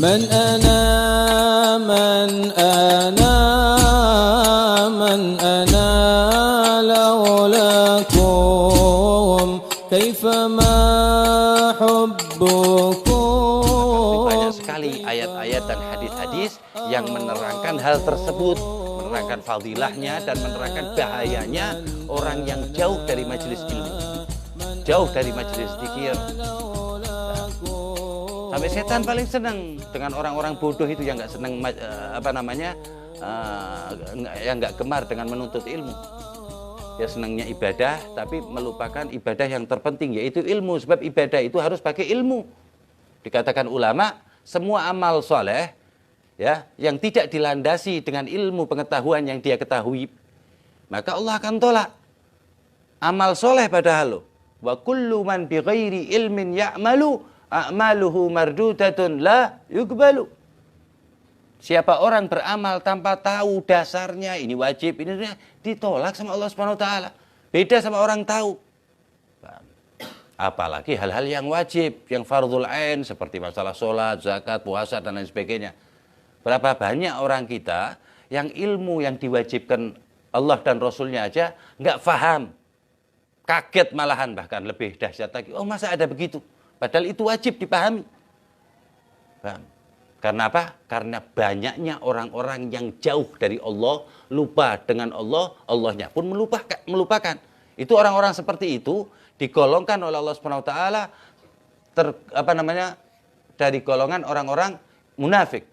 من أنا من أنا من أنا لولاكم كيفما حبكم. Banyak sekali ayat-ayat dan hadis-hadis yang menerangkan hal tersebut, menerangkan fadilahnya dan menerangkan bahayanya orang yang jauh dari majelis ilmu, jauh dari majelis zikir. Sampai setan paling senang dengan orang-orang bodoh itu yang nggak senang yang nggak gemar dengan menuntut ilmu. Ya senangnya ibadah tapi melupakan ibadah yang terpenting yaitu ilmu, sebab ibadah itu harus pakai ilmu. Dikatakan ulama, semua amal soleh ya yang tidak dilandasi dengan ilmu pengetahuan yang dia ketahui, maka Allah akan tolak. Amal soleh padahal lo, wa kullu man bi ghairi ilmin ya'malu a'maluhu mardudatun la yuqbalu. Siapa orang beramal tanpa tahu dasarnya, ini wajib, ini ditolak sama Allah Subhanahu wa taala. Beda sama orang tahu. Apalagi hal-hal yang wajib, yang fardhul ain seperti masalah sholat, zakat, puasa dan lain sebagainya. Berapa banyak orang kita yang ilmu yang diwajibkan Allah dan Rasulnya aja nggak paham. Kaget malahan, bahkan lebih dahsyat lagi. Oh, masa ada begitu? Padahal itu wajib dipahami. Paham? Karena apa? Karena banyaknya orang-orang yang jauh dari Allah, lupa dengan Allah, Allahnya pun melupakan. Itu orang-orang seperti itu digolongkan oleh Allah Subhanahu wa taala dari golongan orang-orang munafik.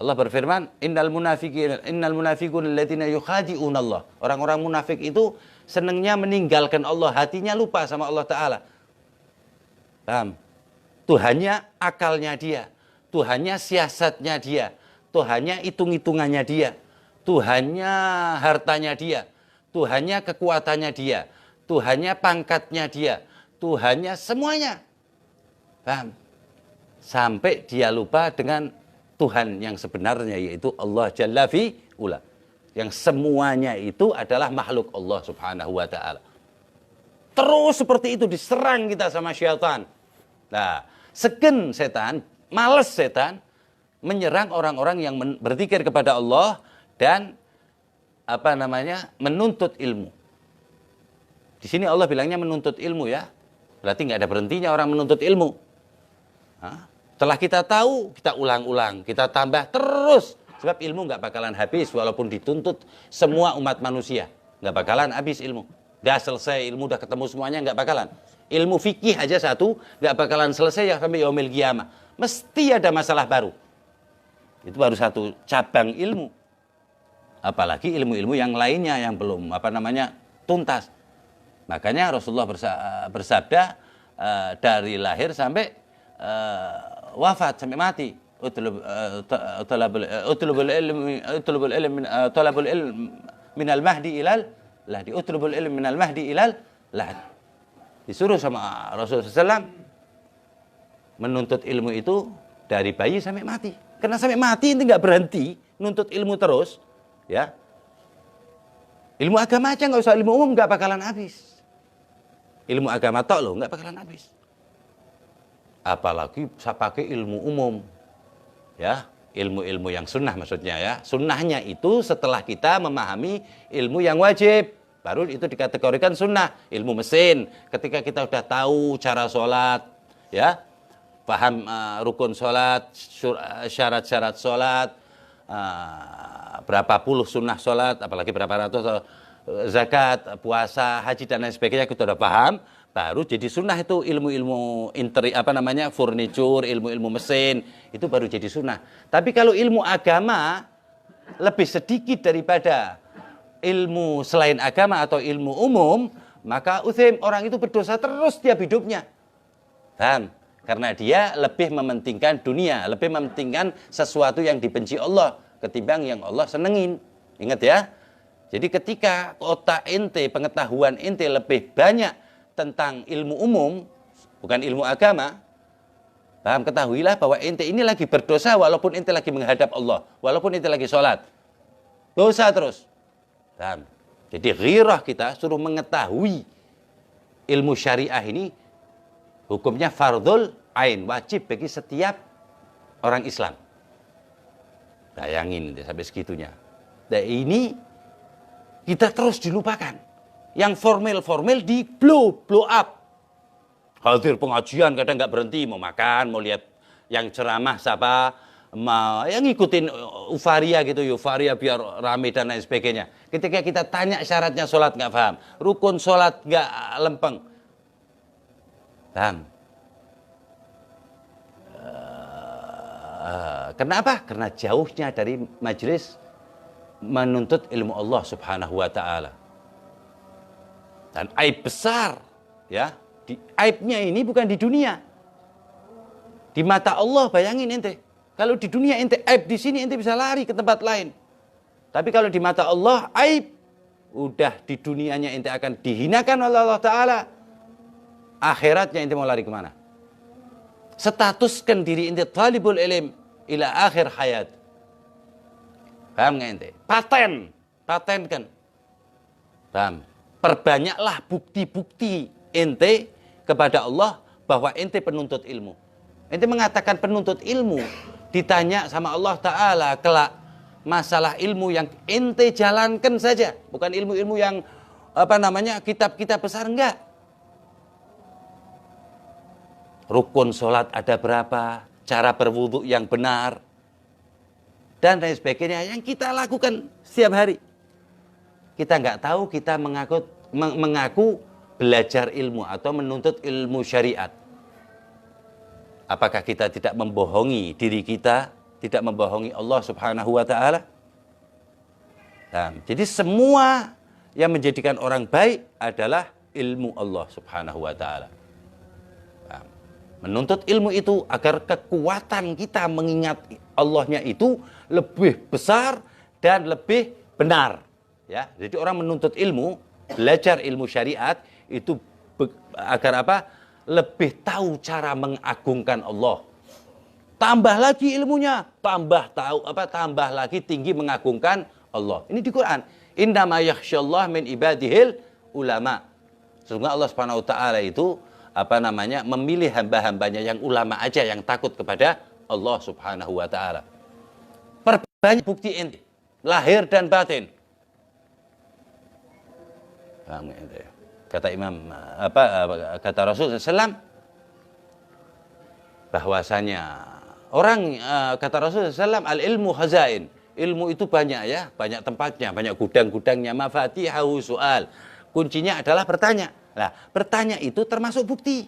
Allah berfirman, innal munafiquna alladziina yukhadi'una Allah. Orang-orang munafik itu senangnya meninggalkan Allah, hatinya lupa sama Allah taala. Paham? Tuhannya akalnya dia, Tuhannya siasatnya dia, Tuhannya hitung-hitungannya dia, Tuhannya hartanya dia, Tuhannya kekuatannya dia, Tuhannya pangkatnya dia, Tuhannya semuanya. Paham? Sampai dia lupa dengan Tuhan yang sebenarnya, yaitu Allah Jalla fi'ula. Yang semuanya itu adalah makhluk Allah Subhanahu wa ta'ala. Terus seperti itu diserang kita sama syaitan. Nah, segen setan, males setan menyerang orang-orang yang berzikir kepada Allah dan menuntut ilmu. Di sini Allah bilangnya menuntut ilmu ya. Berarti nggak ada berhentinya orang menuntut ilmu. Setelah kita tahu, kita ulang-ulang, kita tambah terus. Sebab ilmu nggak bakalan habis walaupun dituntut semua umat manusia. Nggak bakalan habis ilmu. Udah selesai ilmu, udah ketemu semuanya, nggak bakalan. Ilmu fikih aja satu, nggak bakalan selesai ya sampai yaumil qiyamah. Mesti ada masalah baru. Itu baru satu cabang ilmu. Apalagi ilmu-ilmu yang lainnya yang belum tuntas. Makanya Rasulullah bersabda dari lahir sampai wafat, sampai mati. Utlubul ilm minal mahdi ilal lahdi. Utlubul ilm minal mahdi ilal lahdi. Disuruh sama Rasulullah SAW menuntut ilmu itu dari bayi sampai mati. Karena sampai mati itu nggak berhenti nuntut ilmu terus, ya. Ilmu agama aja nggak usah, ilmu umum nggak bakalan habis. Ilmu agama tok loh nggak bakalan habis. Apalagi saya pakai ilmu umum, ya, ilmu-ilmu yang sunnah maksudnya ya. Sunnahnya itu setelah kita memahami ilmu yang wajib. Baru itu dikategorikan sunnah. Ilmu mesin, ketika kita sudah tahu cara sholat, ya, paham rukun sholat, syarat-syarat sholat, berapa puluh sunnah sholat, apalagi berapa ratus zakat, puasa, haji dan lain sebagainya kita sudah paham. Baru jadi sunnah itu ilmu-ilmu furniture, ilmu-ilmu mesin, itu baru jadi sunnah. Tapi kalau ilmu agama lebih sedikit daripada ilmu selain agama atau ilmu umum, maka orang itu berdosa terus tiap hidupnya. Paham? Karena dia lebih mementingkan dunia, lebih mementingkan sesuatu yang dibenci Allah ketimbang yang Allah senengin. Ingat ya. Jadi ketika otak ente, pengetahuan ente lebih banyak tentang ilmu umum, bukan ilmu agama, paham, ketahuilah bahwa ente ini lagi berdosa walaupun ente lagi menghadap Allah, walaupun ente lagi sholat. Dosa terus. Paham? Jadi ghirah kita suruh mengetahui ilmu syariah ini hukumnya fardhul ain, wajib bagi setiap orang Islam. Bayangin sampai segitunya. Nah ini kita terus dilupakan. Yang formal-formal di blow up. Hadir pengajian kadang nggak berhenti, mau makan, mau lihat yang ceramah siapa, yang ngikutin euforia gitu, euforia biar rame dan lain sebagainya. Ketika kita tanya syaratnya sholat nggak paham, rukun sholat nggak lempeng, paham? Kenapa? Karena jauhnya dari majelis menuntut ilmu Allah Subhanahu wa Ta'ala. Dan aib besar, ya. Aibnya ini bukan di dunia. Di mata Allah, bayangin ente. Kalau di dunia ente aib di sini, ente bisa lari ke tempat lain. Tapi kalau di mata Allah, aib. Udah di dunianya ente akan dihinakan oleh Allah Ta'ala. Akhiratnya ente mau lari kemana? Statuskan diri ente talibul ilm ila akhir hayat. Paham nggak ente? Patenkan. Paham? Perbanyaklah bukti-bukti ente kepada Allah bahwa ente penuntut ilmu. Ente mengatakan penuntut ilmu, ditanya sama Allah Ta'ala kelak masalah ilmu yang ente jalankan saja, bukan ilmu-ilmu yang kitab-kitab besar, enggak. Rukun sholat ada berapa, cara berwudu yang benar, dan lain sebagainya yang kita lakukan setiap hari. Kita nggak tahu, kita mengaku belajar ilmu atau menuntut ilmu syariat. Apakah kita tidak membohongi diri kita, tidak membohongi Allah Subhanahu wa Ta'ala? Nah, jadi semua yang menjadikan orang baik adalah ilmu Allah Subhanahu wa Ta'ala. Nah, menuntut ilmu itu agar kekuatan kita mengingat Allahnya itu lebih besar dan lebih benar. Ya, jadi orang menuntut ilmu, belajar ilmu syariat itu agar apa? Lebih tahu cara mengagungkan Allah. Tambah lagi ilmunya, tambah lagi tinggi mengagungkan Allah. Ini di Quran. Innama yakhsyallah min ibadihil ulama. Sesungguhnya Allah Subhanahu wa Ta'ala itu memilih hamba-hambanya yang ulama aja yang takut kepada Allah Subhanahu wa Ta'ala. Perbanyak bukti ente, lahir dan batin. Kata Rasul SAW bahwasanya orang kata Rasul SAW al ilmu khazain, ilmu itu banyak ya, banyak tempatnya, banyak gudang-gudangnya, mafatihahu soal, kuncinya adalah bertanya. Nah, bertanya itu termasuk bukti.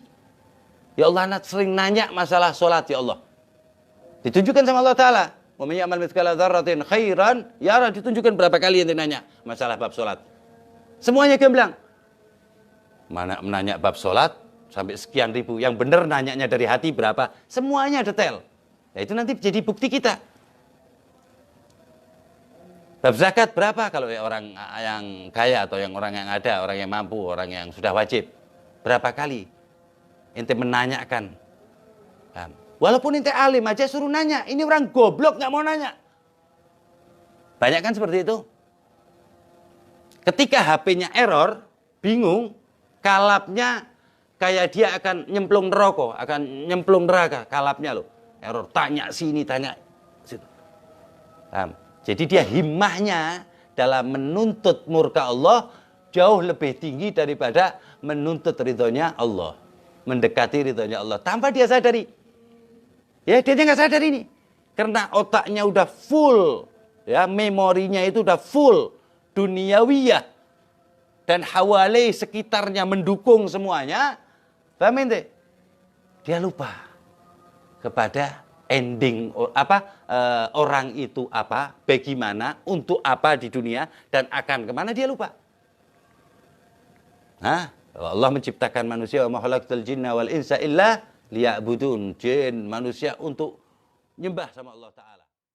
Ya Allah, sering nanya masalah sholat ya Allah, ditunjukkan sama Allah Ta'ala. Wa may ya'mal mithqala dzarratin khairan yara, ditunjukkan berapa kali yang nanya masalah bab sholat. Semuanya gamblang. Mana menanya bab sholat sampai sekian ribu, yang benar nanyanya dari hati berapa, semuanya detail. Nah, itu nanti jadi bukti kita. Bab zakat berapa kalau orang yang kaya atau orang yang ada, orang yang mampu, orang yang sudah wajib, berapa kali ente menanyakan. Walaupun ente alim aja suruh nanya, ini orang goblok nggak mau nanya. Banyak kan seperti itu. Ketika HP-nya error, bingung, kalapnya kayak dia akan nyemplung neraka, akan nyemplung neraka, kalapnya loh. Error, tanya sini, tanya situ. Paham? Jadi dia himmahnya dalam menuntut murka Allah jauh lebih tinggi daripada menuntut ridhonya Allah. Mendekati ridhonya Allah tanpa dia sadari. Ya, dia nggak sadar ini. Karena otaknya udah full, ya, memorinya itu udah full. Duniawiyah dan hawali sekitarnya mendukung semuanya, paham ente? Dia lupa kepada ending orang itu apa, bagaimana, untuk apa di dunia dan akan kemana, dia lupa. Nah, Allah menciptakan manusia, wa ma khalaqtul jinna wal insa illa liya'budun, jin manusia untuk nyembah sama Allah Ta'ala.